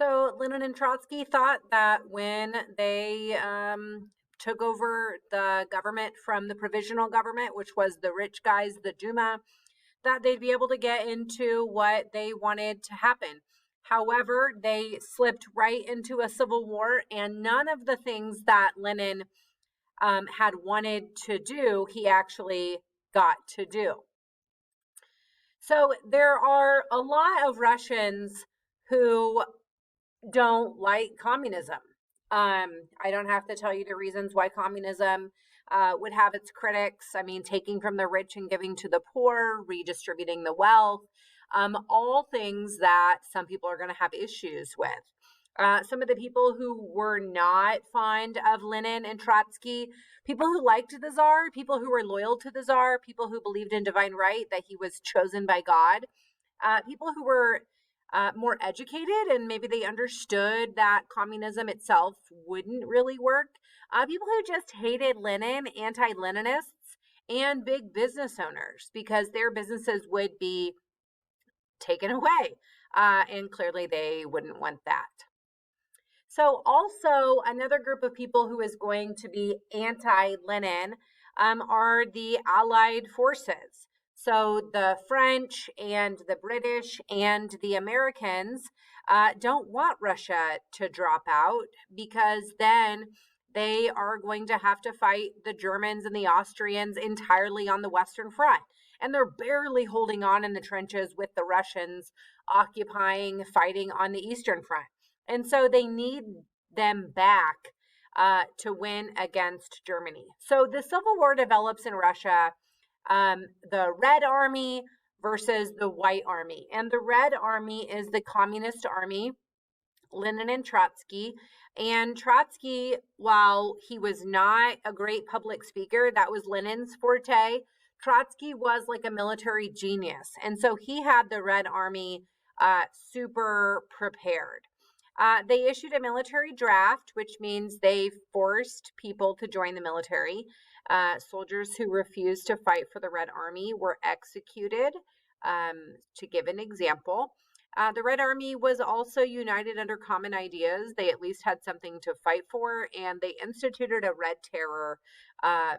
So Lenin and Trotsky thought that when they took over the government from the provisional government, which was the rich guys, the Duma, that they'd be able to get into what they wanted to happen. However, they slipped right into a civil war, and none of the things that Lenin had wanted to do, he actually got to do. So there are a lot of Russians who don't like communism. I don't have to tell you the reasons why communism would have its critics. I mean, taking from the rich and giving to the poor, redistributing the wealth, all things that some people are going to have issues with. Some of the people who were not fond of Lenin and Trotsky, people who liked the Tsar, people who were loyal to the Tsar, people who believed in divine right, that he was chosen by God, people who were more educated and maybe they understood that communism itself wouldn't really work. People who just hated Lenin, anti Leninists, and big business owners because their businesses would be taken away. And clearly they wouldn't want that. So, also, another group of people who is going to be anti Lenin are the Allied forces. So, the French and the British and the Americans don't want Russia to drop out because then they are going to have to fight the Germans and the Austrians entirely on the Western Front. And they're barely holding on in the trenches with the Russians occupying, fighting on the Eastern Front. And so they need them back to win against Germany. So the Civil War develops in Russia, the Red Army versus the White Army. And the Red Army is the Communist Army, Lenin and Trotsky. And Trotsky, while he was not a great public speaker, that was Lenin's forte. Trotsky was like a military genius. And so he had the Red Army super prepared. They issued a military draft, which means they forced people to join the military. Soldiers who refused to fight for the Red Army were executed. To give an example, the Red Army was also united under common ideas. They at least had something to fight for, and they instituted a Red Terror.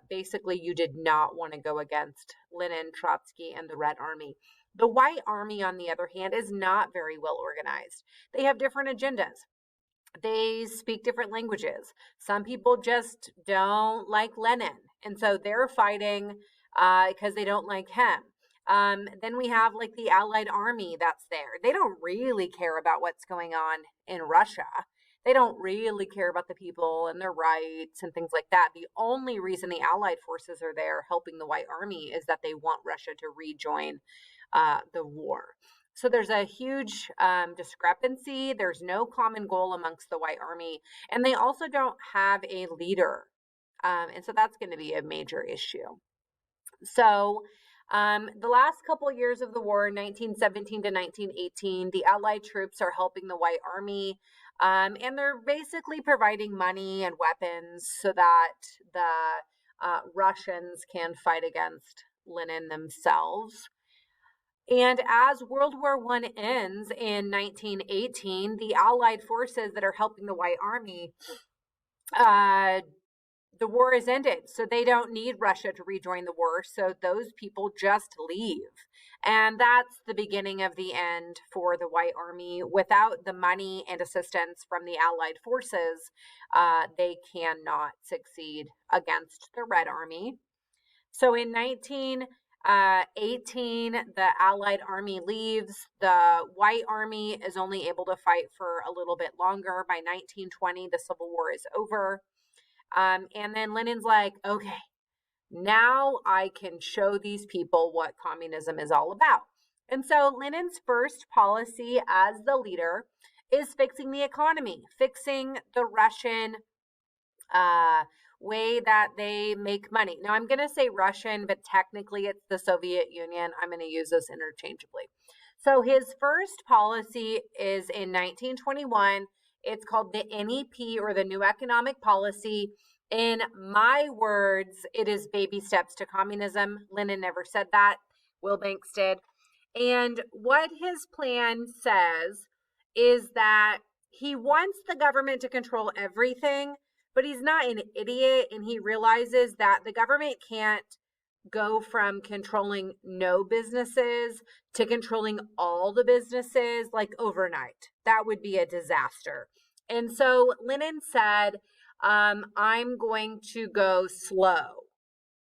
Basically, you did not want to go against Lenin, Trotsky, and the Red Army. The White Army, on the other hand, is not very well organized. They have different agendas. They speak different languages. Some people just don't like Lenin, and so they're fighting because they don't like him. Then we have like the Allied Army that's there. They don't really care about what's going on in Russia. They don't really care about the people and their rights and things like that. The only reason the Allied forces are there helping the White Army is that they want Russia to rejoin the war. So there's a huge discrepancy. There's no common goal amongst the White Army, and they also don't have a leader. And so that's going to be a major issue. So the last couple years of the war, 1917 to 1918, the Allied troops are helping the White Army, and they're basically providing money and weapons so that the Russians can fight against Lenin themselves. And as World War I ends in 1918, the Allied forces that are helping the White Army, the war is ended. So they don't need Russia to rejoin the war. So those people just leave. And that's the beginning of the end for the White Army. Without the money and assistance from the Allied forces, they cannot succeed against the Red Army. So in 1918, the Allied Army leaves. The White Army is only able to fight for a little bit longer. By 1920, the Civil War is over. And then Lenin's like, okay, now I can show these people what communism is all about. And so Lenin's first policy as the leader is fixing the economy, fixing the Russian way that they make money. Now, I'm going to say Russian, but technically it's the Soviet Union. I'm going to use this interchangeably. So his first policy is in 1921. It's called the NEP, or the New Economic Policy. In my words, it is baby steps to communism. Lenin never said that. Wilbanks did. And what his plan says is that he wants the government to control everything, but he's not an idiot, and he realizes that the government can't go from controlling no businesses to controlling all the businesses like overnight. That would be a disaster. And so Lenin said, I'm going to go slow.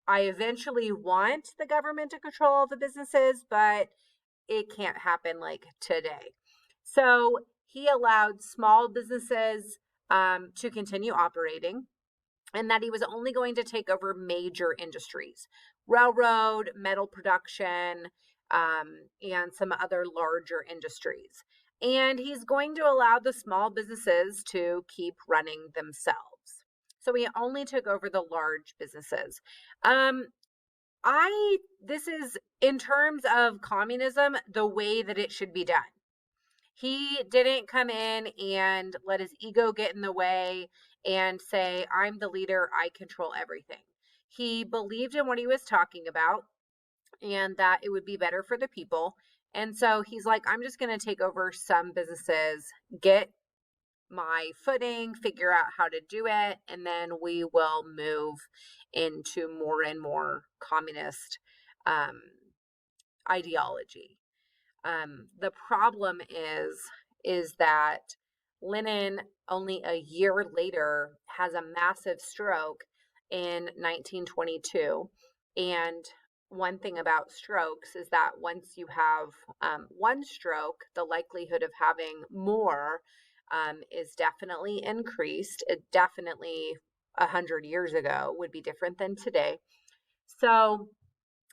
I eventually want the government to control all the businesses, but it can't happen like today. So he allowed small businesses to continue operating, and that he was only going to take over major industries, railroad, metal production, and some other larger industries. And he's going to allow the small businesses to keep running themselves. So he only took over the large businesses. Um, this is, in terms of communism, the way that it should be done. He didn't come in and let his ego get in the way and say, I'm the leader, I control everything. He believed in what he was talking about and that it would be better for the people. And so he's like, I'm just going to take over some businesses, get my footing, figure out how to do it, and then we will move into more and more communist um, ideology. The problem is that Lenin, only a year later, has a massive stroke in 1922. And one thing about strokes is that once you have one stroke, the likelihood of having more is definitely increased. It definitely 100 years ago would be different than today. So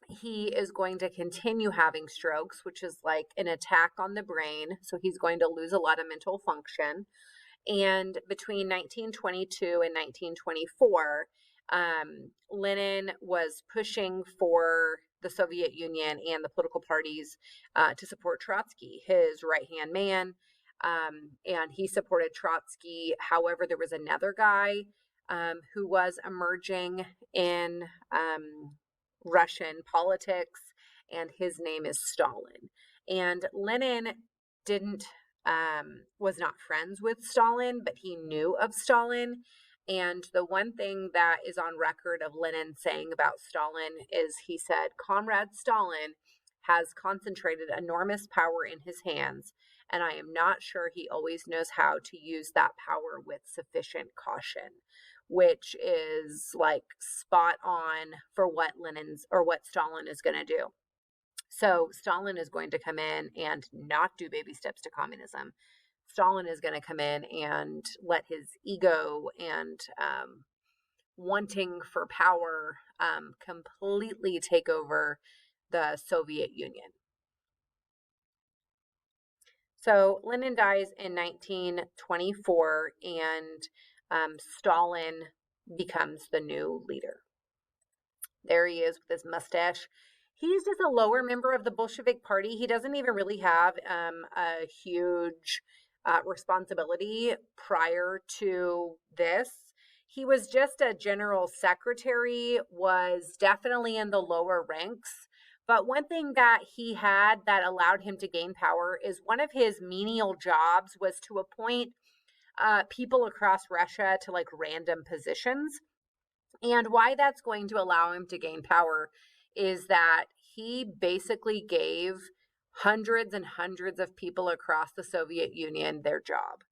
he is going to continue having strokes, which is like an attack on the brain. So he's going to lose a lot of mental function. And between 1922 and 1924, Lenin was pushing for the Soviet Union and the political parties to support Trotsky, his right hand man. And he supported Trotsky. However, there was another guy who was emerging in Russian politics, and his name is Stalin. And Lenin didn't was not friends with Stalin, but he knew of Stalin. And the one thing that is on record of Lenin saying about Stalin is he said, Comrade Stalin has concentrated enormous power in his hands, and I am not sure he always knows how to use that power with sufficient caution, which is like spot on for what Stalin is going to do. So Stalin is going to come in and not do baby steps to communism. Stalin is going to come in and let his ego and wanting for power completely take over the Soviet Union. So Lenin dies in 1924, and Stalin becomes the new leader. There he is with his mustache. He's just a lower member of the Bolshevik Party. He doesn't even really have a huge responsibility prior to this. He was just a general secretary, was definitely in the lower ranks. But one thing that he had that allowed him to gain power is one of his menial jobs was to appoint people across Russia to like random positions. And why that's going to allow him to gain power is that he basically gave hundreds and hundreds of people across the Soviet Union their job.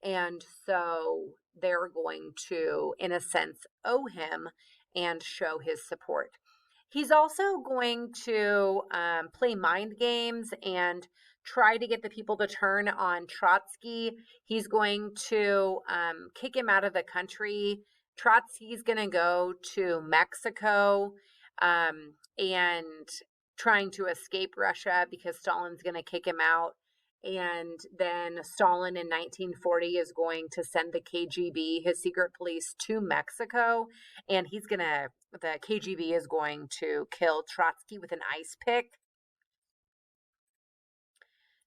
And so they're going to, in a sense, owe him and show his support. He's also going to play mind games and try to get the people to turn on Trotsky. He's going to kick him out of the country. Trotsky's going to go to Mexico and trying to escape Russia because Stalin's going to kick him out. And then Stalin in 1940 is going to send the KGB, his secret police, to Mexico. And the KGB is going to kill Trotsky with an ice pick.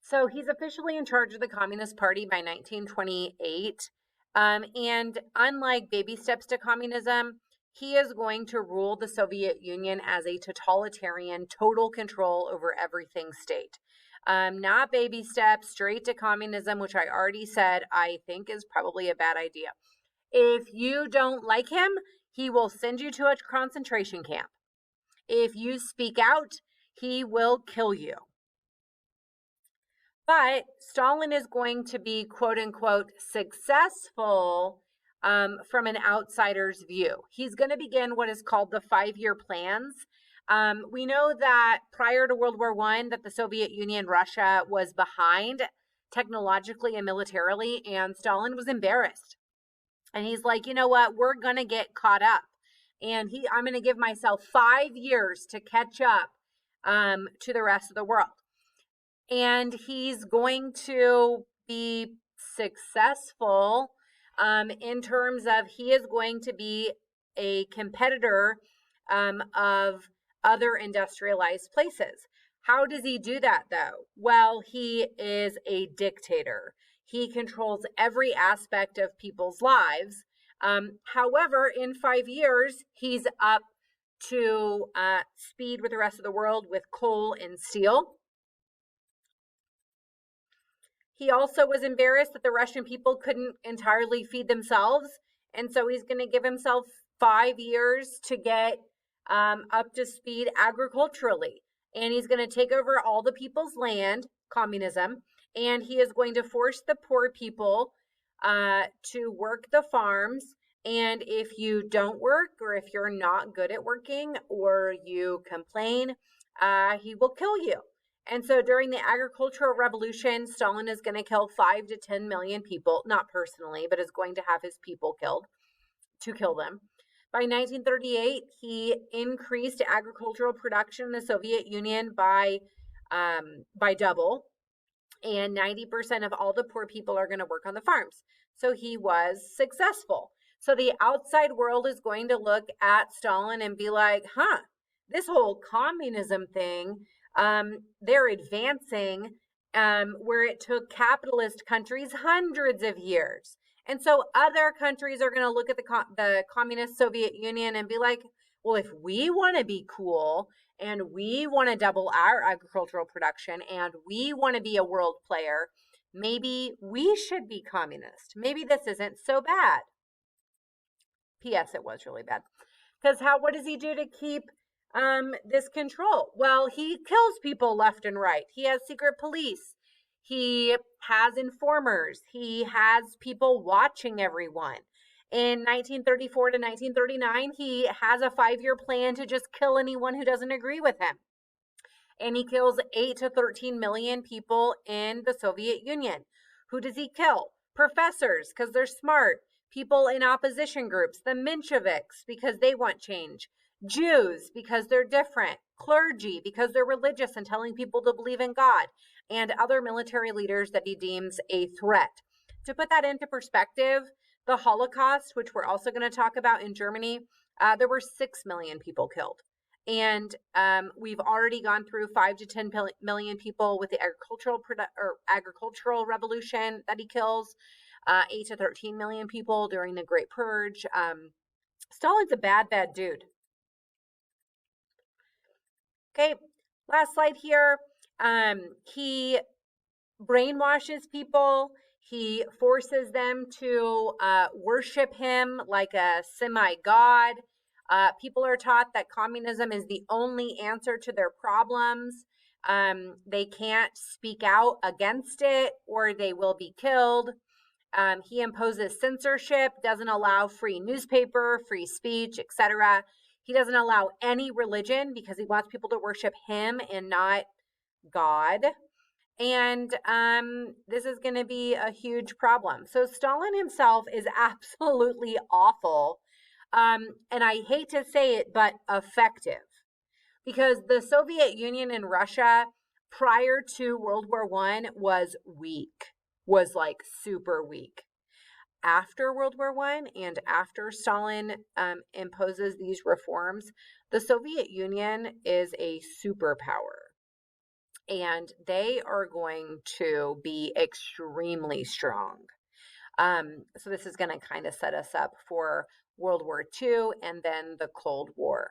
So he's officially in charge of the Communist Party by 1928. And unlike baby steps to communism, he is going to rule the Soviet Union as a totalitarian, total control over everything state. Not baby steps, straight to communism, which I already said I think is probably a bad idea. If you don't like him, he will send you to a concentration camp. If you speak out, he will kill you. But Stalin is going to be, quote unquote, successful from an outsider's view. He's going to begin what is called the 5-year plans. We know that prior to World War I, that the Soviet Union, Russia was behind technologically and militarily, and Stalin was embarrassed. And he's like, you know what? We're going to get caught up. And I'm going to give myself 5 years to catch up to the rest of the world. And he's going to be successful in terms of he is going to be a competitor of other industrialized places. How does he do that, though? Well, he is a dictator. He controls every aspect of people's lives. However, in 5 years, he's up to speed with the rest of the world with coal and steel. He also was embarrassed that the Russian people couldn't entirely feed themselves. And so he's going to give himself 5 years to get up to speed agriculturally. And he's going to take over all the people's land, communism. And he is going to force the poor people to work the farms. And if you don't work, or if you're not good at working, or you complain, he will kill you. And so during the agricultural revolution, Stalin is going to kill 5 to 10 million people, not personally, but is going to have his people killed to kill them. By 1938, he increased agricultural production in the Soviet Union by double, and 90% of all the poor people are going to work on the farms. So he was successful. So the outside world is going to look at Stalin and be like, this whole communism thing, they're advancing where it took capitalist countries hundreds of years. And so other countries are going to look at the communist Soviet Union and be like, well, if we want to be cool and we want to double our agricultural production and we want to be a world player, maybe we should be communist. Maybe this isn't so bad. P.S. It was really bad. Because what does he do to keep this control? Well, he kills people left and right. He has secret police. He has informers. He has people watching everyone. In 1934 to 1939, he has a 5-year plan to just kill anyone who doesn't agree with him. And he kills 8 to 13 million people in the Soviet Union. Who does he kill? Professors, because they're smart. People in opposition groups, the Mensheviks, because they want change. Jews, because they're different. Clergy, because they're religious and telling people to believe in God. And other military leaders that he deems a threat. To put that into perspective, the Holocaust, which we're also going to talk about in Germany, there were 6 million people killed. And we've already gone through 5 to 10 million people with the agricultural revolution that he kills. 8 to 13 million people during the Great Purge. Stalin's a bad dude. Okay, last slide here. He brainwashes people. He forces them to worship him like a semi-god. People are taught that communism is the only answer to their problems. They can't speak out against it or they will be killed. He imposes censorship, doesn't allow free newspaper, free speech, etc. He doesn't allow any religion because he wants people to worship him and not God. And this is going to be a huge problem. So Stalin himself is absolutely awful. And I hate to say it, but effective. Because the Soviet Union and Russia prior to World War I was weak, was like super weak. After World War I and after Stalin imposes these reforms, the Soviet Union is a superpower. And they are going to be extremely strong. So this is going to kind of set us up for World War II and then the Cold War.